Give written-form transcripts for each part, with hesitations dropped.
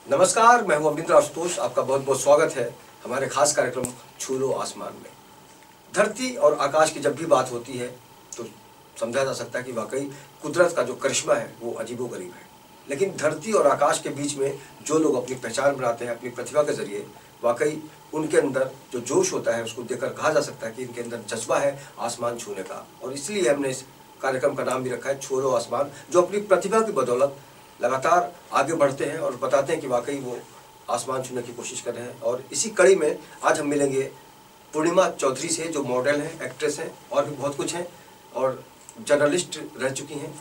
नमस्कार, मैं हूं अमरिंदर आशुतोष। आपका बहुत बहुत स्वागत है हमारे खास कार्यक्रम छू लो आसमान में। धरती और आकाश की जब भी बात होती है तो समझा जा सकता है कि वाकई कुदरत का जो करिश्मा है वो अजीबोगरीब है। लेकिन धरती और आकाश के बीच में जो लोग अपनी पहचान बनाते हैं अपनी प्रतिभा के जरिए, वाकई उनके अंदर जो जोश होता है उसको देखकर कहा जा सकता है कि इनके अंदर जज्बा है आसमान छूने का। और इसलिए हमने इस कार्यक्रम का नाम भी रखा है छू लो आसमान, जो अपनी प्रतिभा की बदौलत लगातार आगे बढ़ते हैं और बताते हैं कि वाकई वो आसमान छूने की कोशिश कर रहे हैं। और इसी कड़ी में आज हम मिलेंगे पूर्णिमा चौधरी से, जो मॉडल हैं, एक्ट्रेस हैं और भी बहुत कुछ हैं और जर्नलिस्ट रह चुकी हैं।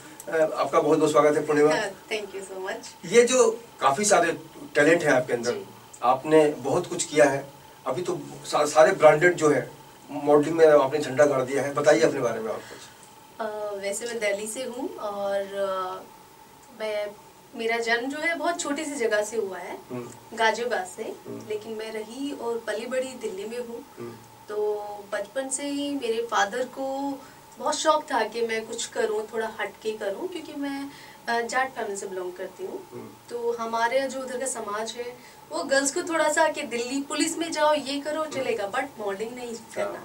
आपका बहुत बहुत स्वागत है Purnima. Thank you so much. ये जो काफ़ी सारे टैलेंट हैं आपके अंदर, आपने बहुत कुछ किया है। अभी तो सारे ब्रांडेड जो है मॉडलिंग में आपने झंडा गाड़ दिया है। बताइए अपने बारे में आप कुछ। वैसे मैं दिल्ली से हूँ और मेरा जन्म जो है बहुत छोटी सी जगह से हुआ है, गाजियाबाद से। लेकिन मैं रही और पली बड़ी दिल्ली में हूँ। तो बचपन से ही मेरे फादर को बहुत शौक था कि मैं कुछ करूँ, थोड़ा हटके करूँ, क्योंकि मैं जाट फैमिली से बिलोंग करती हूँ। तो हमारे जो उधर का समाज है वो गर्ल्स को थोड़ा सा कि दिल्ली पुलिस में जाओ, ये करो, चलेगा, बट मॉडलिंग नहीं करना।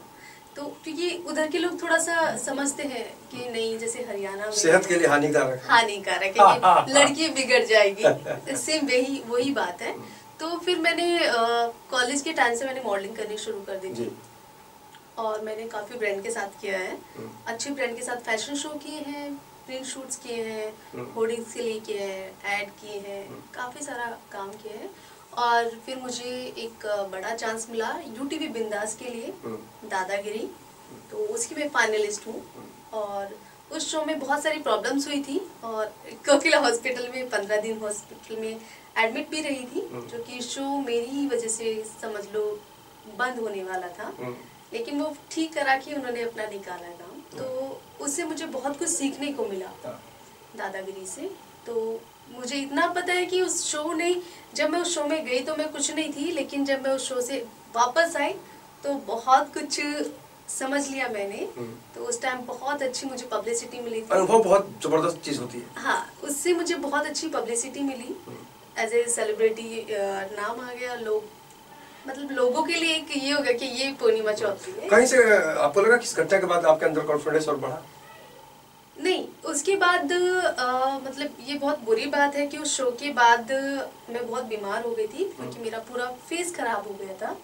तो क्योंकि उधर के लोग थोड़ा सा समझते हैं कि नहीं, जैसे हरियाणा में सेहत के लिए हानिकारक है कि लड़की बिगड़ जाएगी, सेम वही बात है। तो फिर मैंने कॉलेज के टाइम से मैंने मॉडलिंग करनी शुरू कर दी थी और मैंने काफी ब्रांड के साथ किया है। अच्छे ब्रांड के साथ फैशन शो किए हैं, प्रिंट शूट्स किए हैं, होर्डिंग्स के लिए किए हैं, ऐड किए हैं, काफी सारा काम किया है। और फिर मुझे एक बड़ा चांस मिला यूटीवी बिंदास के लिए, दादागिरी। तो उसकी मैं फाइनलिस्ट हूँ और उस शो में बहुत सारी प्रॉब्लम्स हुई थी और कोकिला हॉस्पिटल में 15 दिन हॉस्पिटल में एडमिट भी रही थी, जो कि शो मेरी ही वजह से समझ लो बंद होने वाला था। लेकिन वो ठीक करा के उन्होंने अपना निकाला काम। तो उससे मुझे बहुत कुछ सीखने को मिला दादागिरी से। तो मुझे इतना पता है कि उस शो ने, जब मैं उस शो में गई तो मैं कुछ नहीं थी, लेकिन जब मैं उस शो से वापस आई तो बहुत कुछ समझ लिया मैंने। तो उस टाइम बहुत अच्छी मुझे पब्लिसिटी मिली थी। अनुभव बहुत जबरदस्त चीज होती है। हाँ, उससे मुझे बहुत अच्छी पब्लिसिटी मिली, एज ए सेलिब्रिटी नाम आ गया। लोग मतलब लोगों के लिए एक ये हो गया कि ये पूर्णिमा चौधरी है। कहीं से आपको लगा किस घटना के बाद आपके अंदर कॉन्फिडेंस और बढ़ा? नहीं, उसके बाद मतलब ये बहुत बुरी बात है कि उस शो के बाद मैं बहुत बीमार हो गई थी, क्योंकि मेरा पूरा फेस खराब हो गया था।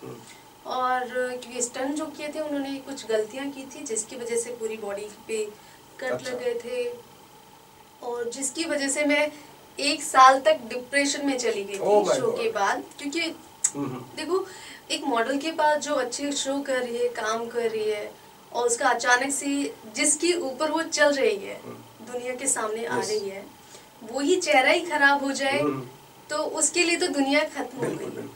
और क्योंकि स्टंट जो किए थे उन्होंने कुछ गलतियां की थी, जिसकी वजह से पूरी बॉडी पे कट लग गए थे और जिसकी वजह से मैं 1 साल तक डिप्रेशन में चली गई थी शो के बाद। क्योंकि देखो, एक मॉडल के पास जो अच्छे शो कर रही है, काम कर रही है, और उसका अचानक से जिसके ऊपर वो चल रही है, दुनिया के सामने आ रही है, वो ही चेहरा ही खराब हो जाए तो उसके लिए तो दुनिया खत्म हो गई।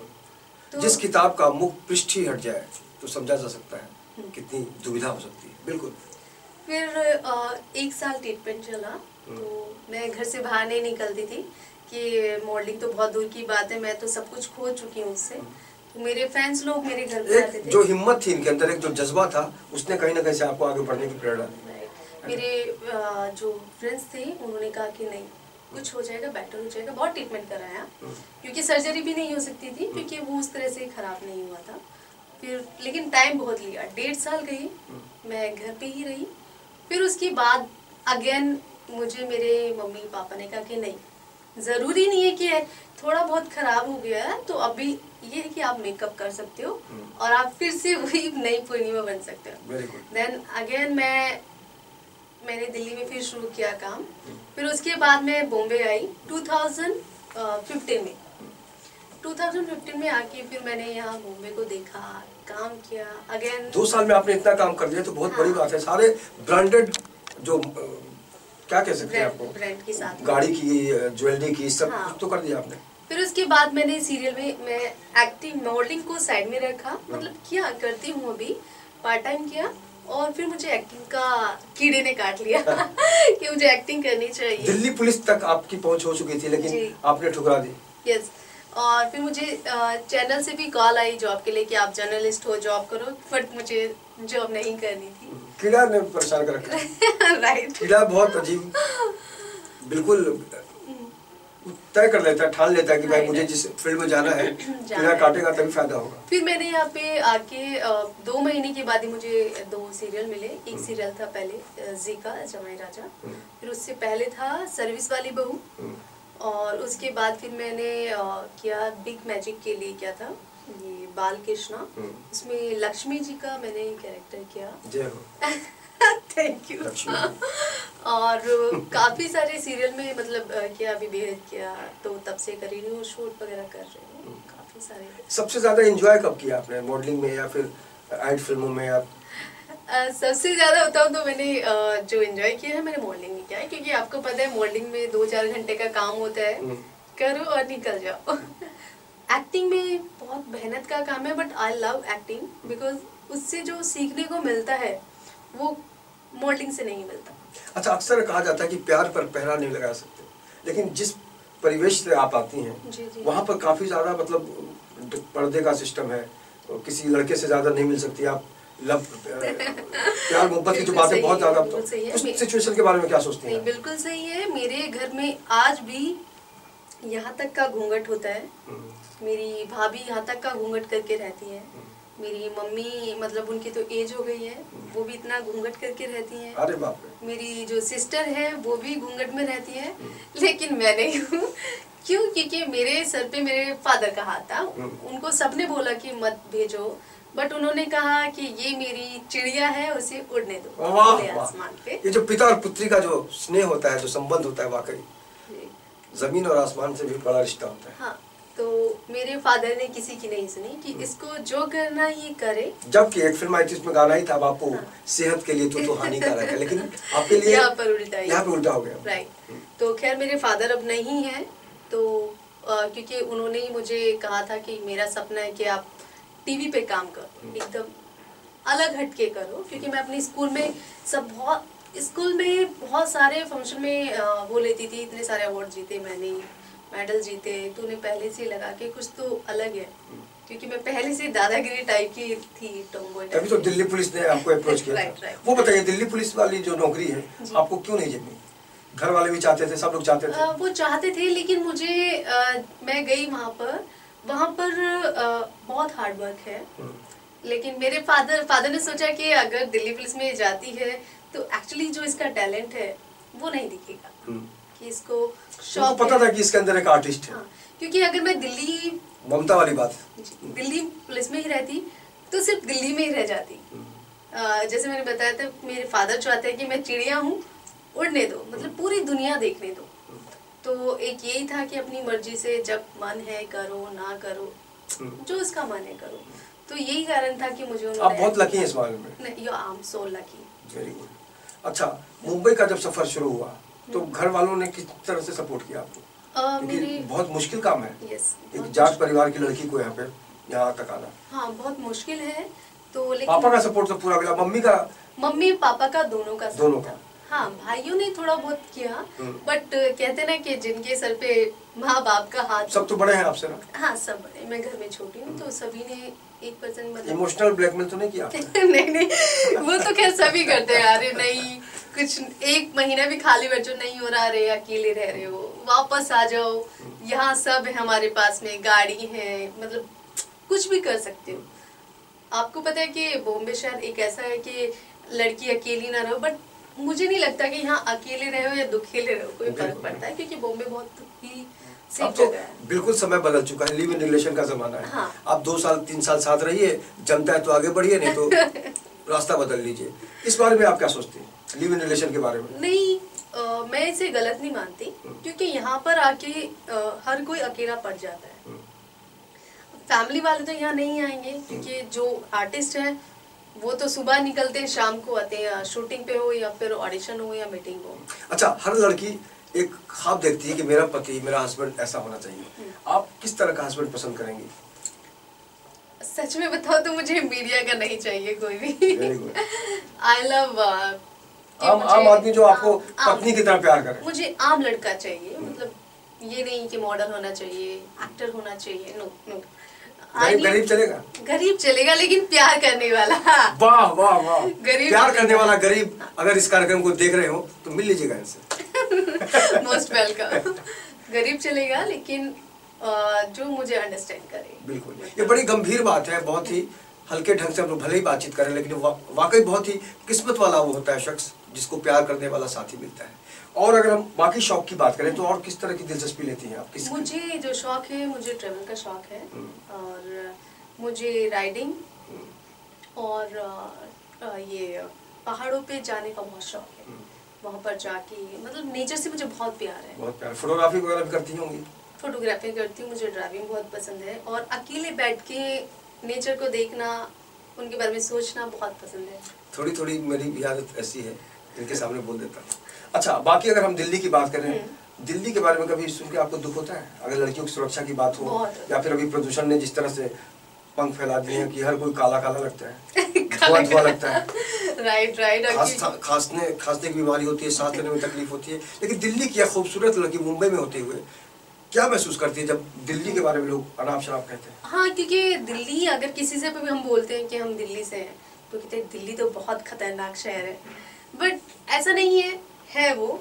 तो जिस किताब का मुख पृष्ठ ही हट जाए तो समझा जा सकता है कितनी दुविधा हो सकती है। बिल्कुल। फिर 1 साल ट्रीटमेंट चला। तो मैं घर से बाहर नहीं निकलती थी कि मॉडलिंग तो बहुत दूर की बात है, मैं तो सब कुछ खो चुकी हूँ उससे। तो मेरे फैंस लोग मेरे घर पे आते थे। जो हिम्मत थी इनके अंदर, एक जो जज्बा था, उसने कहीं ना कहीं से आपको आगे बढ़ने की प्रेरणा दी। मेरे जो फ्रेंड्स थे उन्होंने कहा कि नहीं, कुछ हो जाएगा, बेटर हो जाएगा। बहुत ट्रीटमेंट कराया, क्योंकि सर्जरी भी नहीं हो सकती थी, क्योंकि वो उस तरह से खराब नहीं हुआ था। फिर लेकिन टाइम बहुत लिया, 1.5 साल गई, मैं घर पे ही रही। फिर उसके बाद अगेन मुझे मेरे मम्मी पापा ने कहा कि नहीं, जरूरी नहीं है कि थोड़ा बहुत खराब हो गया है तो अभी ये है कि आप मेकअप कर सकते हो और आप फिर से वही नई पूर्णिमा बन सकते हो। देन अगेन मैंने दिल्ली में फिर शुरू किया काम। फिर उसके बाद मैं बॉम्बे आई 2015 में। 2015 में आके फिर मैंने यहाँ बॉम्बे को देखा, काम किया। अगेन 2 साल में आपने इतना काम कर लिया तो बहुत बड़ी बात है। सारे ब्रांडेड जो क्या कह सकते हैं आपको, ब्रांड के साथ गाड़ी की, ज्वेलरी की, सब कुछ तो कर दिया आपने। फिर उसके बाद मैंने सीरियल में मैं एक्टिंग मॉडलिंग को साइड में रखा, मतलब किया करती हूँ अभी, पार्ट टाइम किया। और फिर मुझे एक्टिंग का कीड़े ने काट लिया कि मुझे एक्टिंग करनी चाहिए। दिल्ली पुलिस तक आपकी पहुंच हो चुकी थी, लेकिन आपने ठुकरा दी। यस। और फिर मुझे चैनल से भी कॉल आई जॉब के लिए कि आप जर्नलिस्ट हो, जॉब करो, बट मुझे जॉब नहीं करनी थी। कीड़ा ने परेशान कर रखा। राइट। कीड़ा बहुत अजीब, बिल्कुल तय कर लेता है, ठान लेता है कि भाई मुझे जिस फील्ड में जाना है कीड़ा काटेगा तभी फायदा होगा। फिर मैंने यहाँ पे आके 2 महीने के बाद ही मुझे 2 सीरियल मिले। एक सीरियल था पहले जी का जमाई राजा, फिर उससे पहले था सर्विस वाली बहू, और उसके बाद फिर मैंने किया बिग मैजिक के लिए क्या था ये बाल कृष्णा, उसमें लक्ष्मी जी का मैंने कैरेक्टर किया। जय हो। Thank you. और काफी सारे सीरियल में मतलब किया, अभी बेहद किया, तो तब से कर रही हूँ, शूट वगैरह कर रही हूँ काफी सारे। सबसे ज्यादा एंजॉय कब किया आपने, मॉडलिंग में या फिर एड फिल्मों में? आप सबसे ज्यादा बताऊँ तो मैंने जो एंजॉय किया है मैंने मॉडलिंग में किया है, क्योंकि आपको पता है मॉडलिंग में 2-4 घंटे का काम होता है, करो और निकल जाओ। एक्टिंग में बहुत मेहनत का काम है, but I love acting because उससे जो सीखने को मिलता है वो मॉडलिंग से नहीं मिलता। अच्छा, अक्सर कहा जाता है कि प्यार पर पहरा नहीं लगा सकते, लेकिन जिस परिवेश से आप आती हैं वहाँ पर काफी ज्यादा मतलब पर्दे का सिस्टम है, किसी लड़के से ज्यादा नहीं मिल सकती आप। प्यार मोहब्बत की जो बातें बहुत ज्यादा, उस सिचुएशन के बारे में क्या सोचती हैं? बिल्कुल सही है। मेरे घर में आज भी यहाँ तक का घूंघट होता है, मेरी भाभी यहाँ तक का घूंघट करके रहती है, मेरी मम्मी मतलब उनकी तो एज हो गई है, वो भी इतना घूंघट करके रहती हैं। अरे बाप रे। मेरी जो सिस्टर है वो भी घूंघट में रहती है, लेकिन मैं नहीं हूँ। क्यों? क्योंकि मेरे सर पे मेरे फादर का हाथ था। उनको सबने बोला कि मत भेजो, बट उन्होंने कहा कि ये मेरी चिड़िया है, उसे उड़ने दो आसमान पे। ये जो पिता और पुत्री का जो स्नेह होता है, जो संबंध होता है, वाकई जमीन और आसमान से भी बड़ा रिश्ता होता है। हाँ, तो मेरे फादर ने किसी की नहीं सुनी कि इसको जो करना ये करे। जबकि एक फिल्म आई थी उसमें गाना ही था बापू, हाँ। सेहत के लिए तो हानिकारक है, लेकिन आपके लिए यहाँ पर उल्टा हो गया। राइट। तो खैर मेरे फादर अब नहीं है, तो क्योंकि उन्होंने ही मुझे कहा था कि मेरा सपना है कि आप टीवी पे काम करो, एकदम अलग हटके करो, क्योंकि मैं अपनी स्कूल में बहुत सारे फंक्शन में वो लेती थी, इतने सारे अवार्ड जीते मैंने, मेडल जीते। तूने पहले से लगा के कुछ तो अलग है, क्योंकि मैं पहले से दादागिरी टाइप की थी, टॉमबॉय। तभी तो दिल्ली पुलिस ने आपको अप्रोच किया। राइट। वो बताइए, दिल्ली पुलिस वाली जो नौकरी है आपको क्यों नहीं जमी? घर वाले भी चाहते थे, सब लोग चाहते थे। वो चाहते थे, लेकिन मुझे मैं गई वहाँ पर बहुत हार्ड वर्क है, लेकिन मेरे फादर ने सोचा कि अगर दिल्ली पुलिस में जाती है तो एक्चुअली जो इसका टैलेंट है वो नहीं दिखेगा, कि इसको शौक पता था कि इसके अंदर एक आर्टिस्ट है। हाँ, क्योंकि अगर मैं दिल्ली, ममता वाली बात, दिल्ली पुलिस में ही रहती तो सिर्फ दिल्ली में ही रह जाती। जैसे मैंने बताया था, मेरे फादर चाहते हैं कि मैं चिड़िया हूँ, उड़ने दो, मतलब पूरी दुनिया देखने दो। तो एक यही था कि अपनी मर्जी से जब मन है करो, ना करो, जो उसका मन है करो। तो यही कारण था कि मुझे उन्होंने। आप बहुत लकी हैं इस मामले में। You I am so lucky. Very good. अच्छा, मुंबई का जब सफर शुरू हुआ तो घर वालों ने किस तरह से सपोर्ट किया आपको? क्योंकि बहुत मुश्किल काम है। एक जाट परिवार की लड़की को यहाँ तक आना। हाँ, बहुत मुश्किल है। तो लेकिन पापा का सपोर्ट तो पूरा मिला, मम्मी पापा का दोनों का। हाँ, भाइयों ने थोड़ा बहुत किया, बट कहते ना कि जिनके सर पे माँ बाप का हाथ। सब तो बड़े हैं आपसे ना? हाँ, सब बड़े, मैं घर में छोटी हूँ, तो सभी ने 1% मतलब। इमोशनल ब्लैकमेल तो नहीं किया? नहीं, वो तो खैर सभी करते हैं। अरे नहीं, कुछ 1 महीना भी खाली बैठो, नहीं हो रहा, अरे अकेले रह रहे हो, वापस आ जाओ, यहाँ सब है हमारे पास में, गाड़ी है, मतलब कुछ भी कर सकते हो। आपको पता है कि बॉम्बे शहर एक ऐसा है कि लड़की अकेली ना रहो, बट मुझे नहीं लगता कि यहाँ अकेले रहो या दुखेले रहो कोई फर्क पड़ता है, क्योंकि बॉम्बे बहुत ही सेफ जगह है। बिल्कुल समय बदल चुका है, लिव इन रिलेशन का जमाना है। हाँ। आप 2 साल 3 साल साथ रहिए, जमता है तो आगे बढ़िए, नहीं तो रास्ता बदल लीजिए। इस बारे में आप क्या सोचते हैं, लिव इन रिलेशन के बारे में? नहीं, मैं इसे गलत नहीं मानती, क्योंकि यहाँ पर आके हर कोई अकेला पड़ जाता है। फैमिली वाले तो यहाँ नहीं आएंगे, क्योंकि जो आर्टिस्ट है वो तो सुबह निकलते हैं, शाम को आते हैं, शूटिंग पे हो या फिर ऑडिशन हो या मीटिंग हो। अच्छा, हर लड़की एक ख्वाब देखती है कि मेरा पति, मेरा हस्बैंड ऐसा होना चाहिए। आप किस तरह का हस्बैंड पसंद करेंगी? सच में बताओ तो मुझे मीडिया का नहीं चाहिए कोई भी। आई लव आम आदमी जो आपको पत्नी की तरह प्यार करे। मुझे आम लड़का चाहिए, मतलब ये नहीं कि मॉडल होना चाहिए, एक्टर होना चाहिए, नो। गरीब चलेगा? गरीब चलेगा, लेकिन प्यार करने वाला। वाह वाह वाह, प्यार करने वाला गरीब। अगर इस कार्यक्रम को देख रहे हो तो मिल लीजिएगा इनसे। Most welcome. गरीब चलेगा, लेकिन जो मुझे अंडरस्टैंड करे। बिल्कुल, ये बड़ी गंभीर बात है, बहुत ही हल्के ढंग से हम लोग भले ही बातचीत करें, लेकिन वाकई बहुत ही किस्मत वाला वो होता है शख्स जिसको प्यार करने वाला साथी मिलता है। और अगर हम बाकी शौक की बात करें तो और किस तरह की दिलचस्पी लेती हैं आप? मुझे जो शौक है, मुझे ट्रेवल का शौक है, और मुझे राइडिंग और ये पहाड़ों पे जाने का बहुत शौक है। वहाँ पर जाके मतलब नेचर से मुझे बहुत प्यार है। बहुत प्यार। फोटोग्राफी वगैरह भी करती होंगी? फोटोग्राफी करती हूँ, मुझे ड्राइविंग बहुत पसंद है, और अकेले बैठ के नेचर को देखना, उनके बारे में सोचना बहुत पसंद है। थोड़ी थोड़ी मेरी भी आदत ऐसी है, इनके सामने बोल देता हूँ। अच्छा, बाकी अगर हम दिल्ली की बात करें, दिल्ली के बारे में कभी सुन के आपको दुख होता है? अगर लड़कियों की सुरक्षा की बात हो, या फिर अभी प्रदूषण ने जिस तरह से पंख फैला दिए हैं कि हर कोई काला काला लगता है, धुआं धुआं लगता है, राइट, खांसने की बीमारी होती है, सांस लेने में तकलीफ होती है, लेकिन दिल्ली की खूबसूरत लड़की मुंबई में होते हुए क्या महसूस करती है जब दिल्ली के बारे में लोग अनाप शनाप कहते हैं? हाँ, क्योंकि दिल्ली, अगर किसी से भी हम बोलते हैं कि हम दिल्ली से हैं, तो कहते हैं दिल्ली तो बहुत खतरनाक शहर है, बट ऐसा नहीं है वो।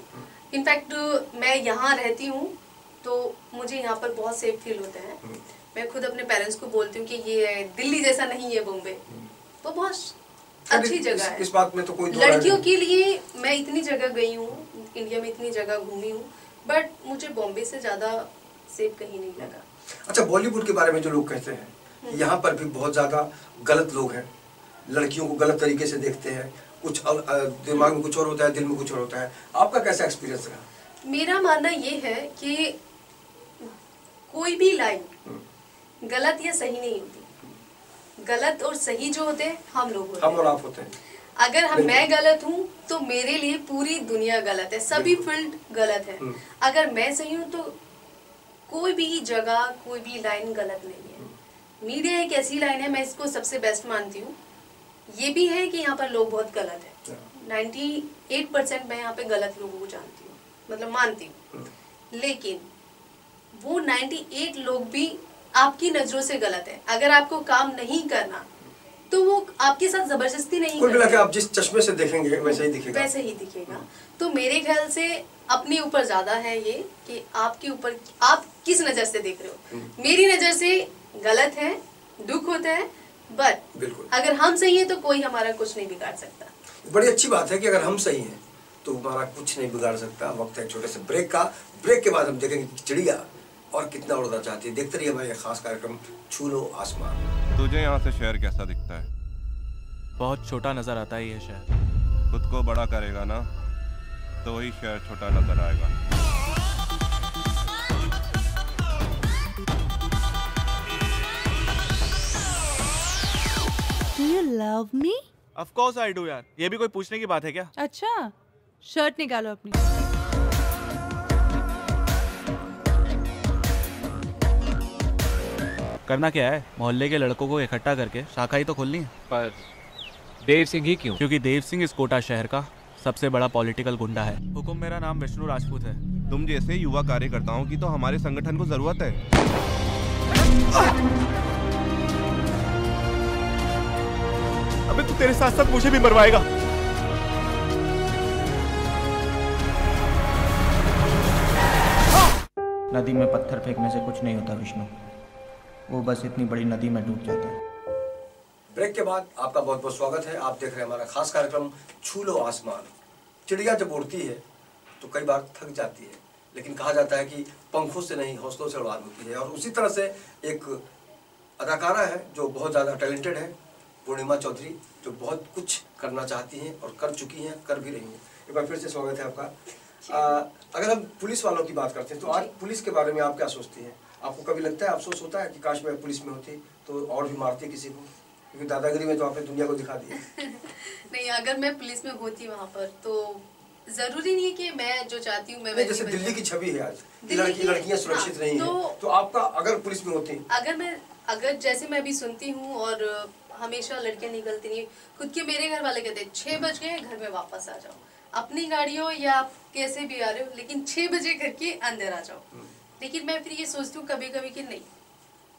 इनफैक्ट मैं यहाँ रहती हूँ तो मुझे यहाँ पर बहुत सेफ फील होता है। मैं खुद अपने पेरेंट्स को बोलती हूँ कि ये दिल्ली जैसा नहीं है बॉम्बे, वो बहुत अच्छी जगह है। इस बात में तो कोई लड़कियों के लिए मैं इतनी जगह गई हूँ, इंडिया में इतनी जगह घूमी हूँ, बट मुझे बॉम्बे से ज्यादा सेफ कहीं नहीं लगा। अच्छा, बॉलीवुड के बारे में जो लोग कहते हैं यहाँ पर भी बहुत ज्यादा गलत लोग हैं, लड़कियों को गलत तरीके से देखते हैं, कुछ दिमाग में कुछ और होता है, दिल में कुछ और होता है। आपका कैसा एक्सपीरियंस रहा? मेरा मानना ये है कि कोई भी लाइन गलत या सही नहीं होती। गलत और सही जो होते हैं हम लोग होते हैं, हम और आप होते हैं। अगर मैं गलत हूँ तो मेरे लिए पूरी दुनिया गलत है, सभी फील्ड गलत है। अगर मैं सही हूँ तो कोई भी जगह, कोई भी लाइन गलत नहीं है। मीडिया एक ऐसी लाइन है, मैं इसको सबसे बेस्ट मानती हूँ। ये भी है कि यहाँ पर लोग बहुत गलत है, 98% मैं यहाँ पे गलत लोगों को जानती हूँ, मतलब मानती हूँ, लेकिन वो 98 लोग भी आपकी नजरों से गलत है। अगर आपको काम नहीं करना तो वो आपके साथ जबरदस्ती नहीं करते। आप जिस चश्मे से देखेंगे वैसे ही दिखेगा, वैसे ही दिखेगा। तो मेरे ख्याल से अपने ऊपर ज्यादा है ये कि आपके ऊपर आप किस नजर से देख रहे हो। मेरी नजर से गलत है, दुख होता है, बट अगर हम सही हैं तो कोई हमारा कुछ नहीं बिगाड़ सकता। बड़ी अच्छी बात है कि अगर हम सही हैं तो हमारा कुछ नहीं बिगाड़ सकता। वक्त है छोटे से ब्रेक का। ब्रेक के बाद हम देखेंगे कि चिड़िया और कितना उड़ना चाहती है। देखते रहिए हमारा खास कार्यक्रम छू लो आसमान। तुझे यहाँ से शहर कैसा दिखता है? बहुत छोटा नजर आता है ये शहर। खुद को बड़ा करेगा ना तो वही शहर छोटा नजर आएगा। Do you love me? Of course I do यार। ये भी कोई पूछने की बात है क्या? अच्छा, शर्ट निकालो अपनी। करना क्या है? मोहल्ले के लड़कों को इकट्ठा करके शाखा ही तो खोलनी है। पर देव सिंह ही क्यों? क्योंकि देव सिंह इस कोटा शहर का सबसे बड़ा पॉलिटिकल गुंडा है। हुकुम, मेरा नाम विष्णु राजपूत है। तुम जैसे युवा कार्यकर्ताओं की तो हमारे संगठन को जरूरत है। अबे तू तेरे साथ साथ मुझे भी मरवाएगा। नदी में पत्थर फेंकने से कुछ नहीं होता विष्णु, वो बस इतनी बड़ी नदी में डूब जाता है। ब्रेक के बाद आपका बहुत बहुत स्वागत है। आप देख रहे हैं हमारा खास कार्यक्रम छू लो आसमान। चिड़िया जब उड़ती है तो कई बार थक जाती है, लेकिन कहा जाता है कि पंखों से नहीं हौसलों से उड़ान होती है। और उसी तरह से एक अदाकारा है जो बहुत ज़्यादा टैलेंटेड है, पूर्णिमा चौधरी, जो बहुत कुछ करना चाहती हैं और कर चुकी हैं, कर भी रही हैं। एक बार फिर से स्वागत है आपका। अगर हम पुलिस वालों की बात करते हैं तो आज पुलिस के बारे में आप क्या सोचती हैं? आपको कभी लगता है, अफसोस होता है कि काश मैं पुलिस में होती तो और भी मारती किसी को? क्योंकि दादागिरी में तो आपने दुनिया को दिखा दिया। नहीं, अगर मैं पुलिस में होती वहाँ पर तो जरूरी नहीं है कि मैं जो चाहती हूँ मैं जैसे दिल्ली की छवि है आज, लड़कियाँ सुरक्षित नहीं है, तो आपका अगर पुलिस में होती, अगर जैसे मैं भी सुनती हूँ और हमेशा लड़कियां निकलती नहीं, खुद के मेरे घर वाले कहते हैं 6 बज गए घर में वापस आ जाओ, अपनी गाड़ी हो या आप कैसे भी आ रहे हो, लेकिन 6 बजे घर के अंदर आ जाओ। लेकिन मैं फिर ये सोचती हूँ कभी कभी कि नहीं,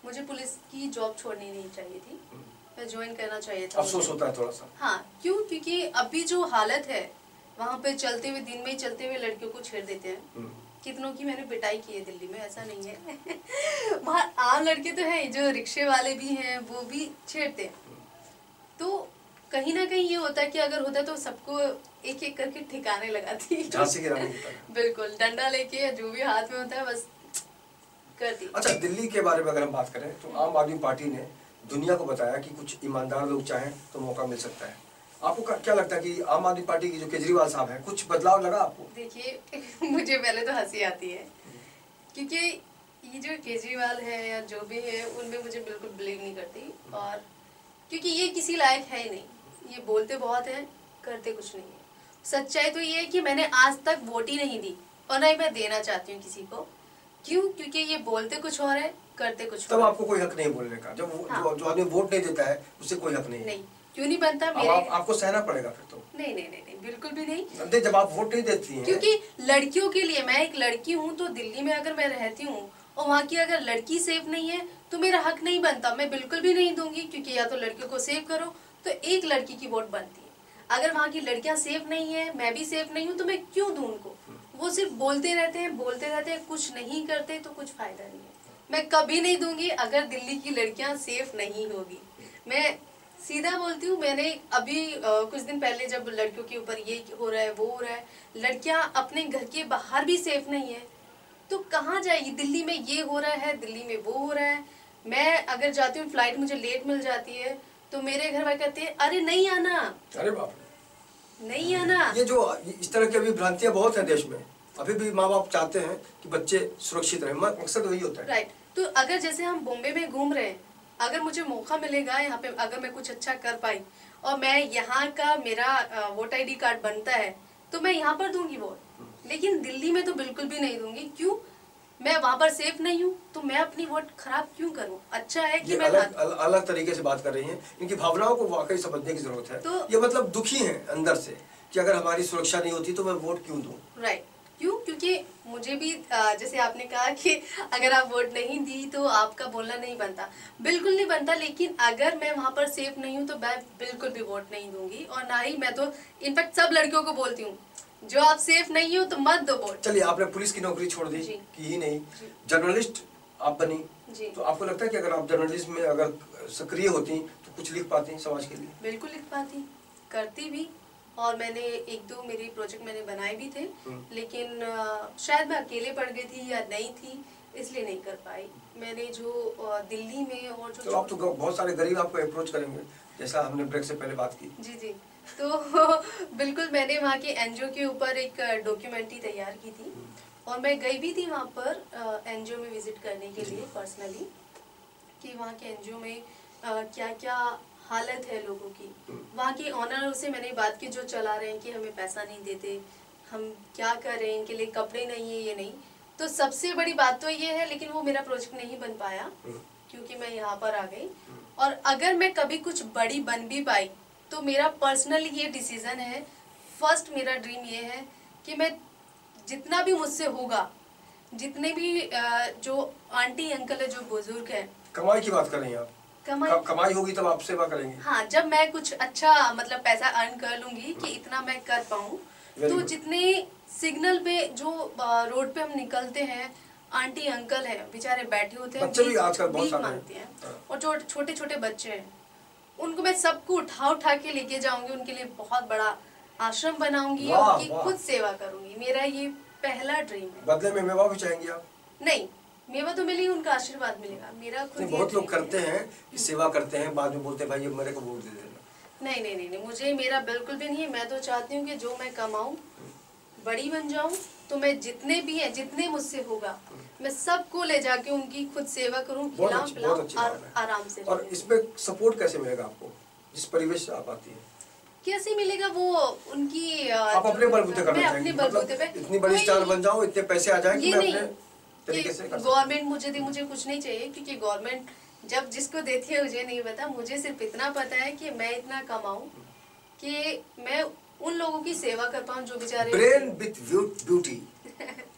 मुझे पुलिस की जॉब छोड़नी नहीं चाहिए थी, मैं ज्वाइन करना चाहिए था। अफसोस होता है थोड़ा सा। हाँ, क्यों? क्योंकि अभी जो हालत है वहाँ पे चलते हुए, दिन में ही चलते हुए लड़कियों को छेड़ देते हैं, कितनों की मैंने पिटाई की है दिल्ली में, ऐसा नहीं है। वहाँ आम लड़के तो हैं, जो रिक्शे वाले भी हैं वो भी छेड़ते हैं। तो कहीं ना कहीं ये होता है कि अगर होता तो सबको एक एक करके ठिकाने लगाती। झांसी की रानी होता है। बिल्कुल, डंडा लेके जो भी हाथ में होता है बस कर दी। अच्छा, दिल्ली के बारे में अगर हम बात करें तो आम आदमी पार्टी ने दुनिया को बताया कि कुछ ईमानदार लोग चाहें तो मौका मिल सकता है। आपको क्या लगता है कि आम आदमी पार्टी की जो केजरीवाल साहब हैं, कुछ बदलाव लगा आपको? देखिए मुझे पहले तो हंसी आती है, क्योंकि ये जो केजरीवाल है या जो भी है उनमें मुझे बिल्कुल बिलीव नहीं करती। और क्योंकि ये किसी लायक है ही नहीं, ये बोलते बहुत हैं करते कुछ नहीं है। सच्चाई तो ये है कि मैंने आज तक वोट ही नहीं दी और ना ही मैं देना चाहती हूँ किसी को। क्यों? क्योंकि ये बोलते कुछ और है करते कुछ तब आपको कोई हक नहीं बोलने का। जब हाँ। जो आदमी वोट नहीं देता है उससे कोई हक नहीं। नहीं, क्यों नहीं बनता मेरे? आपको सहना पड़ेगा फिर तो। नहीं नहीं नहीं, नहीं बिल्कुल भी नहीं। जब आप वोट नहीं देती हैं। क्योंकि लड़कियों के लिए, मैं एक लड़की हूँ तो दिल्ली में अगर मैं रहती हूँ और वहाँ की अगर लड़की सेफ नहीं है तो मेरा हक नहीं बनता, मैं बिल्कुल भी नहीं दूंगी। क्योंकि या तो लड़कियों को सेव करो तो एक लड़की की वोट बनती है। अगर वहाँ की लड़कियां सेफ नहीं है, मैं भी सेफ नहीं हूँ, तो मैं क्यों दूं उनको? वो सिर्फ बोलते रहते हैं, कुछ नहीं करते तो कुछ फायदा नहीं है। मैं कभी नहीं दूंगी अगर दिल्ली की लड़कियां सेफ नहीं होगी। मैं सीधा बोलती हूँ। मैंने अभी कुछ दिन पहले जब लड़कियों के ऊपर ये हो रहा है वो हो रहा है, लड़कियां अपने घर के बाहर भी सेफ नहीं है तो कहाँ जाएगी? दिल्ली में ये हो रहा है, दिल्ली में वो हो रहा है। मैं अगर जाती हूँ फ्लाइट मुझे लेट मिल जाती है तो मेरे घर वाले कहते हैं अरे नहीं आना। अरे बाप रे, नहीं आना। ये जो इस तरह की अभी भ्रांतियां बहुत हैं देश में। अभी भी माँ बाप चाहते हैं कि बच्चे सुरक्षित रहें, मकसद वही होता है। राइट। तो अगर जैसे हम बॉम्बे में घूम रहे हैं, अगर मुझे मौका मिलेगा यहाँ पे, अगर मैं कुछ अच्छा कर पाई और मैं यहाँ का मेरा वोट ID कार्ड बनता है तो मैं यहाँ पर दूंगी वोट। लेकिन दिल्ली में तो बिल्कुल भी नहीं दूंगी। क्यों? मैं वहाँ पर सेफ नहीं हूँ तो मैं अपनी वोट खराब क्यों करूँ? अच्छा है कि मैं अलग तरीके से बात कर रही हैं। इनकी भावनाओं को वाकई समझने की जरूरत है। तो ये मतलब दुखी हैं अंदर से कि अगर हमारी सुरक्षा नहीं होती तो मैं वोट क्यों दूं। राइट। क्यों? क्योंकि मुझे भी जैसे आपने कहा कि अगर आप वोट नहीं दी तो आपका बोलना नहीं बनता, बिल्कुल नहीं बनता। लेकिन अगर मैं वहाँ पर सेफ नहीं हूँ तो मैं बिल्कुल भी वोट नहीं दूंगी। और ना ही मैं तो इनफैक्ट सब लड़कियों को बोलती हूँ जो आप सेफ नहीं हो तो मत दो वोट। चलिए, आपने पुलिस की नौकरी छोड़ दी कि ही नहीं, जर्नलिस्ट आप बनी, तो आपको लगता है कि अगर आप जर्नलिज्म में अगर सक्रिय होती तो कुछ लिख पाती समाज के लिए? बिल्कुल लिख पाती, करती भी। और मैंने एक दो मेरी प्रोजेक्ट मैंने बनाए भी थे, लेकिन शायद मैं अकेले पड़ गई थी या नहीं थी इसलिए नहीं कर पाई। मैंने जो दिल्ली में और जो आप तो बहुत सारे गरीब आपको अप्रोच करेंगे, जैसा हमने ब्रेक से पहले बात की। जी जी। तो बिल्कुल मैंने वहाँ के NGO के ऊपर एक डॉक्यूमेंट्री तैयार की थी और मैं गई भी थी वहाँ पर NGO में विजिट करने के लिए पर्सनली, कि वहाँ के NGO में क्या क्या हालत है लोगों की। वहाँ के ऑनर से मैंने बात की जो चला रहे हैं कि हमें पैसा नहीं देते, हम क्या कर रहे हैं, इनके लिए कपड़े नहीं है, ये नहीं। तो सबसे बड़ी बात तो ये है, लेकिन वो मेरा प्रोजेक्ट नहीं बन पाया क्योंकि मैं यहाँ पर आ गई। और अगर मैं कभी कुछ बड़ी बन भी पाई तो मेरा पर्सनली ये डिसीजन है, फर्स्ट मेरा ड्रीम ये है कि मैं जितना भी मुझसे होगा, जितने भी जो आंटी अंकल है, जो बुजुर्ग हैं। कमाई की बात कर रही हैं आप? कमाई होगी तब आप सेवा करेंगे? हाँ, जब मैं कुछ अच्छा मतलब पैसा अर्न कर लूंगी कि इतना मैं कर पाऊँ, तो जितने सिग्नल पे जो रोड पे हम निकलते हैं, आंटी अंकल हैं बेचारे बैठे होते हैं, बच्चे भी आजकल बहुत सारे मांगते हैं, और जो छोटे छोटे बच्चे हैं उनको मैं सबको उठा के लेके जाऊंगी, उनके लिए बहुत बड़ा आश्रम बनाऊंगी और उनकी खुद सेवा करूंगी। मेरा ये पहला ड्रीम है। बदले में मेवा भी चाहेंगी आप? नहीं, मेवा तो मिलेगी, उनका आशीर्वाद मिलेगा। मेरा खुद बहुत लोग करते हैं कि सेवा करते हैं, बाद में बोलते हैं भाई मेरे को वोट दे देना। नहीं नहीं नहीं, मुझे मेरा बिल्कुल भी नहीं है। मैं तो चाहती हूँ कि जो मैं कमाऊँ, बड़ी बन जाऊँ, तो मैं जितने भी हैं, जितने मुझसे होगा, मैं सबको ले जाके उनकी खुद सेवा करूँ, खिलाऊं और आराम से। और इसमें सपोर्ट कैसे मिलेगा आपको, जिस परिवेश से आप आती है? कैसे मिलेगा वो उनकी आप अपने बलबूते करना चाहेंगे? अपने बलबूते पे इतनी बड़ी स्टार बन जाऊं, इतने पैसे आ जाएं कि मैं अपने तरीके से गवर्नमेंट मुझे दे, मुझे कुछ नहीं चाहिए, क्योंकि गवर्नमेंट जब जिसको देती है मुझे नहीं पता। मुझे सिर्फ इतना पता है कि मैं इतना कमाऊं कि मैं उन लोगों की सेवा कर पाऊं जो बेचारे ब्रेन विथ ब्यूटी,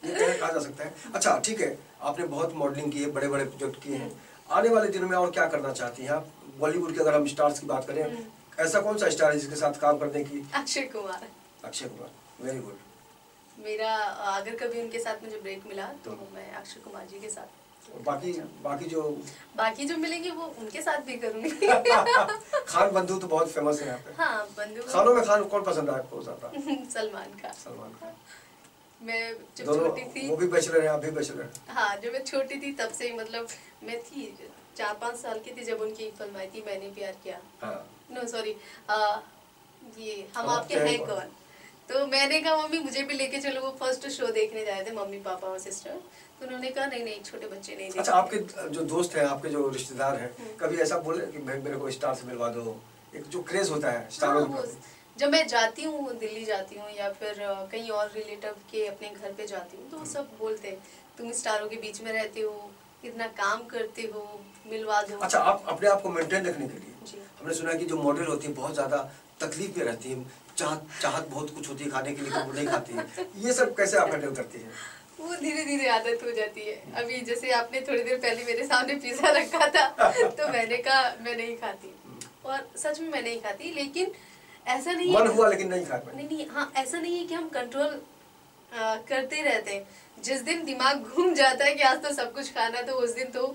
ये कहा जा सकता है। अच्छा ठीक है, आपने बहुत मॉडलिंग की है, बड़े बड़े प्रोजेक्ट किए हैं, आने वाले दिनों में और क्या करना चाहती हैं आप? बॉलीवुड के अगर हम स्टार्स की बात करें, ऐसा कौन सा स्टार है जिसके साथ काम करने की? अक्षय कुमार। Akshay Kumar, very good. मेरा अगर कभी उनके साथ मुझे ब्रेक मिला तो मैं अक्षय कुमार जी के साथ, और बाकी जो मिलेंगे वो उनके साथ भी करूंगी। खान बंधु तो बहुत फेमस है यहाँ पे। हाँ, बंधु। खानों में खान कौन पसंद है आपको ज्यादा? सलमान खान। मैं जब दोनों, छोटी थी, वो भी बैचलर है, आप भी बैचलर हैं। हाँ, जब मैं छोटी थी तब से ही, मतलब मैं थी 4-5 साल की थी जब उनकी फिल्म आई थी मैंने प्यार किया। नो सॉरी, ये हम आपके हैं कौन। तो मैंने कहा मम्मी मुझे भी लेके चलो, वो फर्स्ट शो देखने जाए थे मम्मी पापा और सिस्टर, तो उन्होंने कहा नहीं नहीं छोटे बच्चे नहीं देखते। अच्छा, आपके जो दोस्त हैं, आपके जो रिश्तेदार हैं, कभी ऐसा बोले कि भाई मेरे को स्टार से मिलवा दो? एक जो क्रेज होता है स्टारों का। जब मैं जाती हूँ, दिल्ली जाती हूँ या फिर कहीं और रिलेटिव के अपने घर पे जाती हूँ, तो सब बोलते हैं तुम स्टारों के बीच में रहते हो, कितना काम करते हो, मिलवा दो। अच्छा, आप अपने आप को मेंटेन रखने के लिए, हमने सुना कि जो मॉडल होती है बहुत ज्यादा तकलीफ में रहती है, चाहत बहुत कुछ होती है खाने के लिए, वो नहीं खाती है, ये सब कैसे आप हैंडल करती हैं? वो धीरे धीरे आदत हो जाती है। अभी जैसे आपने थोड़ी देर पहले मेरे सामने पिज्जा रखा था तो मैंने कहा मैं नहीं खाती, और सच में मैं नहीं खाती, लेकिन ऐसा नहीं मन हुआ लेकिन नहीं खाता। नहीं, हाँ, ऐसा नहीं है कि हम कंट्रोल करते रहते हैं। जिस दिन दिमाग घूम जाता है कि आज तो सब कुछ खाना, तो उस दिन तो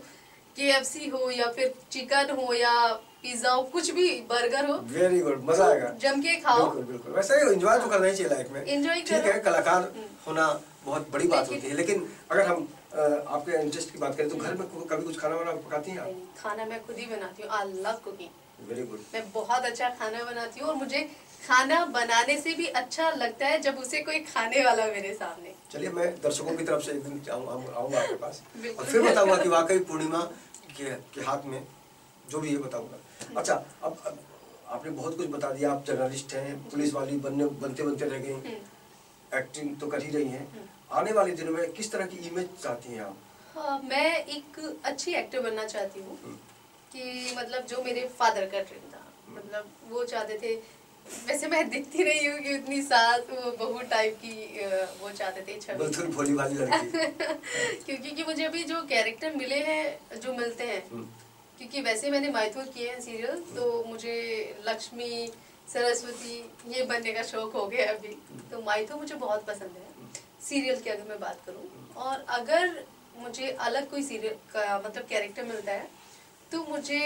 KFC हो या फिर चिकन हो या पिज्जा हो, कुछ भी, बर्गर हो, वेरी गुड, मजा आएगा, जम के खाओ। बिल्कुल बिल्कुल, वैसे ही एंजॉय तो करना ही चाहिए लाइफ में। एंजॉय ठीक है, कलाकार होना बहुत बड़ी बात होती है, लेकिन अगर हम आपके इंटरेस्ट की बात करें तो घर में कभी कुछ खाना वाना पकाती हैं आप? खाना मैं खुद ही बनाती हूँ। I love cooking. Very good. मैं बहुत अच्छा खाना बनाती हूँ, और मुझे खाना बनाने से भी अच्छा लगता है जब उसे कोई खाने वाला मेरे सामने। चलिए, मैं दर्शकों की तरफ से एक दिन आऊंगा आपके पास और फिर बताऊंगा कि वाकई पूर्णिमा के हाथ में जो भी है बताऊंगा। अच्छा, अब आपने बहुत कुछ बता दिया, आप जर्नलिस्ट हैं, पुलिस वाली बनते रह गई, एक्टिंग तो कर ही रही हैं। आने वाले दिनों में किस तरह की इमेज चाहती हैं आप? हाँ, मैं एक अच्छी एक्टर बनना चाहती हूँ, कि मतलब जो मेरे फादर का ड्रीम था, मतलब वो चाहते थे, वैसे मैं दिखती नहीं हूँ कि उतनी सास वो बहू टाइप की, वो चाहते थे छवि, भोली वाली लड़की। क्योंकि मुझे अभी जो कैरेक्टर मिले हैं, जो मिलते हैं, क्योंकि वैसे मैंने मैथुर किए हैं सीरियल, तो मुझे लक्ष्मी, सरस्वती ये बनने का शौक हो गया अभी, तो मैथुर मुझे बहुत पसंद है सीरियल की, अगर मैं बात करूँ। और अगर मुझे अलग कोई सीरियल का मतलब कैरेक्टर मिलता है, तो मुझे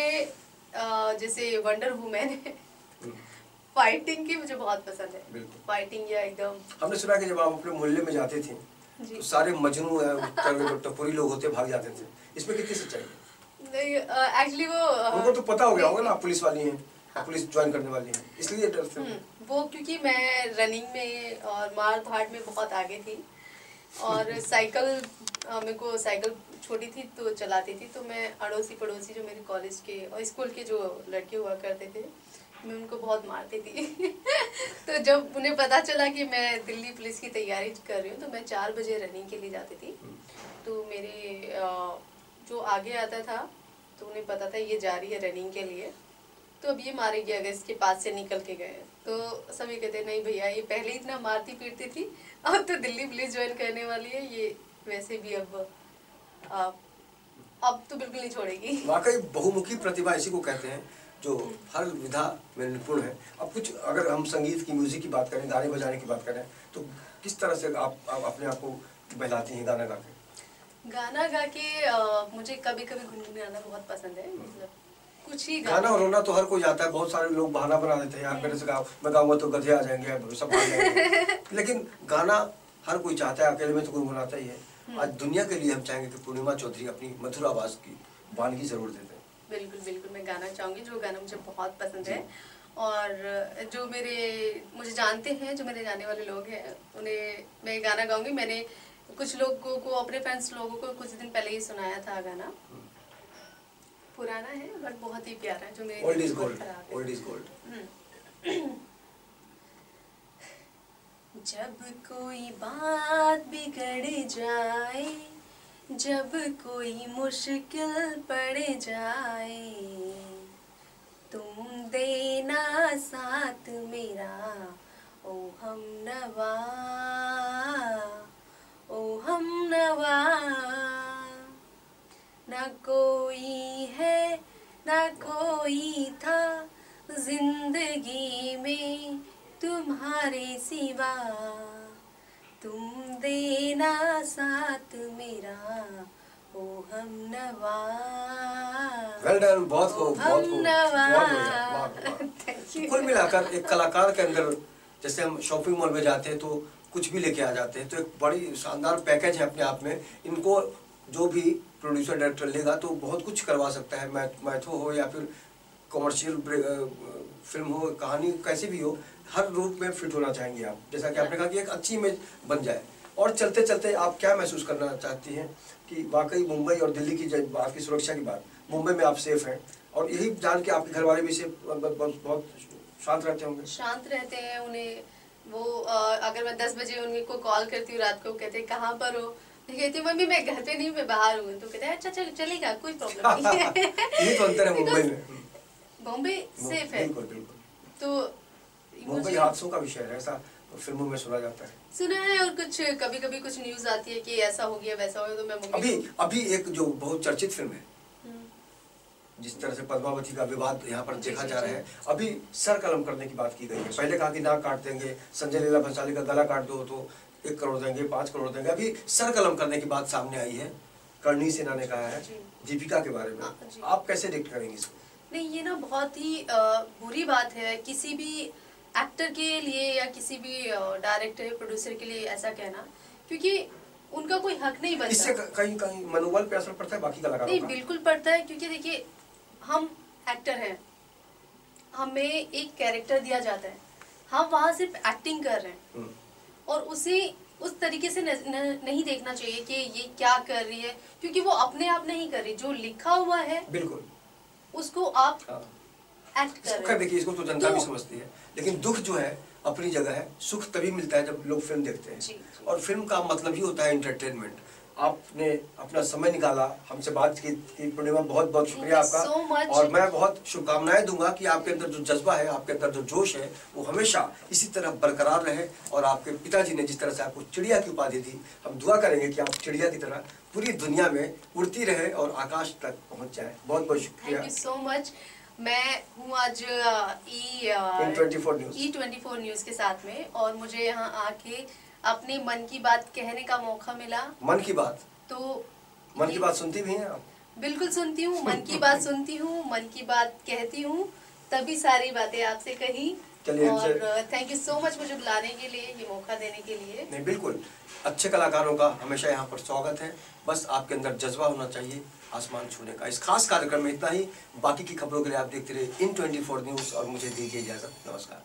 जैसे वंडर वुमैन है, फाइटिंग की मुझे बहुत पसंद है, फाइटिंग या एकदम। हमने सुना कि जब आप अपने मोहल्ले में जाते थे तो सारे मजनू टपोरी लोग होते भाग जाते थे, इसमें कितनी सच्चाई है? नहीं, एक्चुअली वो उनको तो पता हो गया होगा ना, आप पुलिस वाली हैं, पुलिस ज्वाइन करने वाली हैं, इसलिए डरते हैं वो, क्योंकि मैं रनिंग में और मार धाड़ में बहुत आगे थी, और साइकिल, मेरे को साइकिल छोटी थी तो चलाती थी, तो मैं अड़ोसी पड़ोसी जो मेरे कॉलेज के और स्कूल के जो लड़के हुआ करते थे, मैं उनको बहुत मारती थी। तो जब उन्हें पता चला कि मैं दिल्ली पुलिस की तैयारी कर रही हूँ, तो मैं 4 बजे रनिंग के लिए जाती थी, तो मेरे जो आगे आता था तो उन्हें पता था ये जा रही है रनिंग के लिए, तो अब ये मारेगी अगर इसके पास से निकल के गए, तो सभी कहते नहीं भैया ये पहले इतना मारती पीटती थी, अब तो दिल्ली पुलिस ज्वाइन करने वाली है, ये वैसे भी अब तो बिल्कुल नहीं छोड़ेगी। वाकई बहुमुखी प्रतिभा इसी को कहते हैं, जो हर विधा में निपुण है। अब कुछ अगर हम संगीत की, म्यूजिक की बात करें, गाने बजाने की बात करें, तो किस तरह से आप अपने आप को बहलाती हैं गाना गा के? गाना गा के मुझे कभी कभी गुनगुनाना बहुत पसंद है, मतलब कुछ ही गाना और रोना तो हर कोई आता है, बहुत सारे लोग बहाना बना देते हैं, यार मेरे से गाओ, मैं गाऊंगा तो गधे आ जाएंगे, सब भाग जाएंगे। लेकिन गाना हर कोई चाहता है, अकेले में तो गुनगुनाता ही है। आज दुनिया के लिए हम चाहेंगे कि पूर्णिमा चौधरी अपनी मधुर आवाज की वानगी जरूर देते हैं। बिल्कुल बिल्कुल, मैं गाना चाहूंगी, जो गाना मुझे बहुत पसंद है, और जो मुझे जानते हैं, जो मेरे जाने वाले लोग हैं, उन्हें मैं गाना गाऊंगी। मैंने कुछ लोगों को, अपने फ्रेंड्स लोगों को कुछ दिन पहले ही सुनाया था गाना, पुराना है बट बहुत ही प्यारा है, जो मेरे old is gold, old is gold. जब कोई बात बिगड़ जाए, जब कोई मुश्किल पड़ जाए, तुम देना साथ मेरा, ओ हमनवा, ओ हमनवा। ना कोई है ना कोई था जिंदगी में तुम्हारे सिवा, तुम देना साथ मेरा ओ हमनवा। वेल डन, बहुत खूब, बहुत खूब, हमनवा। बहुत बढ़िया, वाह, वाह। Thank you. कुल मिलाकर एक कलाकार के अंदर, जैसे हम शॉपिंग मॉल में जाते हैं तो कुछ भी लेके आ जाते हैं, तो एक बड़ी शानदार पैकेज है अपने आप में। इनको जो भी प्रोड्यूसर डायरेक्टर लेगा तो बहुत कुछ करवा सकता है, मैथो हो या फिर कमर्शियल फिल्म हो, कहानी कैसी भी हो, हर रूप में फिट होना चाहेंगे आप। जैसा कि आपने कहा कि एक अच्छी इमेज बन जाए। और चलते चलते आप क्या महसूस करना चाहती हैं कि वाकई मुंबई और दिल्ली की जब बात की सुरक्षा की बात, मुंबई में आप सेफ हैं, और यही जान के आपके घर वाले भी सेफ, बहुत शांत रहते होंगे? शांत रहते हैं। उन्हें वो अगर मैं 10 बजे उनको कॉल करती हूँ रात को, कहते हैं कहाँ पर हो, मैं कहती हूँ मम्मी मैं घर पे नहीं, मैं बाहर हूँ, तो कहते हैं अच्छा चलेगा, कोई प्रॉब्लम नहीं है। यही तो अंतर है मुंबई में। बॉम्बे सेफ है। बिल्कुल बिल्कुल। तो मुंबई हादसों का विषय है, ऐसा फिल्मों में सुना जाता है, सुना है। और कुछ कभी कभी कुछ न्यूज आती है कि ऐसा हो गया वैसा हो गया, तो मैं मम्मी अभी एक जो बहुत चर्चित फिल्म है, जिस तरह से पद्मावती का विवाद यहाँ पर देखा जा रहा है, अभी सर कलम करने की बात की गई है। पहले कहा कि नाक काट देंगे, संजय लीला भंसाली का गला काट दो तो 1 करोड़ देंगे, 5 करोड़ देंगे। अभी सर कलम करने की बात सामने आई है, करणी सेना ने कहा है दीपिका के बारे में। आप कैसे डिक्ट करेंगे इसको? नहीं, ये ना बहुत ही बुरी बात है किसी भी एक्टर के लिए या किसी भी डायरेक्टर प्रोड्यूसर के लिए ऐसा कहना, क्योंकि उनका कोई हक नहीं बनता। इससे कहीं कहीं मनोबल पे असर पड़ता है बाकी कलाकारों नहीं, का? बिल्कुल पड़ता है, क्योंकि देखिए हम एक्टर हैं, हमें एक कैरेक्टर दिया जाता है, हम वहाँ सिर्फ एक्टिंग कर रहे हैं, और उसे उस तरीके से नहीं देखना चाहिए कि ये क्या कर रही है, क्योंकि वो अपने आप नहीं कर रही, जो लिखा हुआ है बिल्कुल उसको आप एक्ट कर रहे हैं। देखिए, इसको तो जनता भी समझती है, लेकिन दुख जो है अपनी जगह है। सुख तभी मिलता है जब लोग फिल्म देखते हैं, और फिल्म का मतलब ही होता है एंटरटेनमेंट। आपने अपना समय निकाला, हमसे बात की पूर्णिमा, बहुत बहुत शुक्रिया आपका। और मैं बहुत शुभकामनाएं दूंगा कि आपके अंदर जो जज्बा है, आपके अंदर जो जोश है, वो हमेशा इसी तरह बरकरार रहे। और आपके पिताजी ने जिस तरह से आपको चिड़िया की उपाधि दी, हम दुआ करेंगे कि आप चिड़िया की तरह पूरी दुनिया में उड़ती रहे और आकाश तक पहुँच जाए। बहुत बहुत शुक्रिया। Thank you so much. मैं हूँ आज E24 न्यूज़ के साथ में, और मुझे यहाँ आके अपने मन की बात कहने का मौका मिला। मन की बात, तो मन की बात सुनती भी हैं आप? बिल्कुल सुनती हूँ, मन की बात सुनती हूँ, मन की बात कहती हूँ, तभी सारी बातें आपसे कही। और थैंक यू सो मच मुझे बुलाने के लिए, ये मौका देने के लिए। नहीं, बिल्कुल, अच्छे कलाकारों का हमेशा यहाँ पर स्वागत है। बस आपके अंदर जज्बा होना चाहिए आसमान छूने का। इस खास कार्यक्रम में इतना ही। बाकी की खबरों के लिए आप देखते रहिए In24 न्यूज़, और मुझे दीजिए इजाजत। नमस्कार।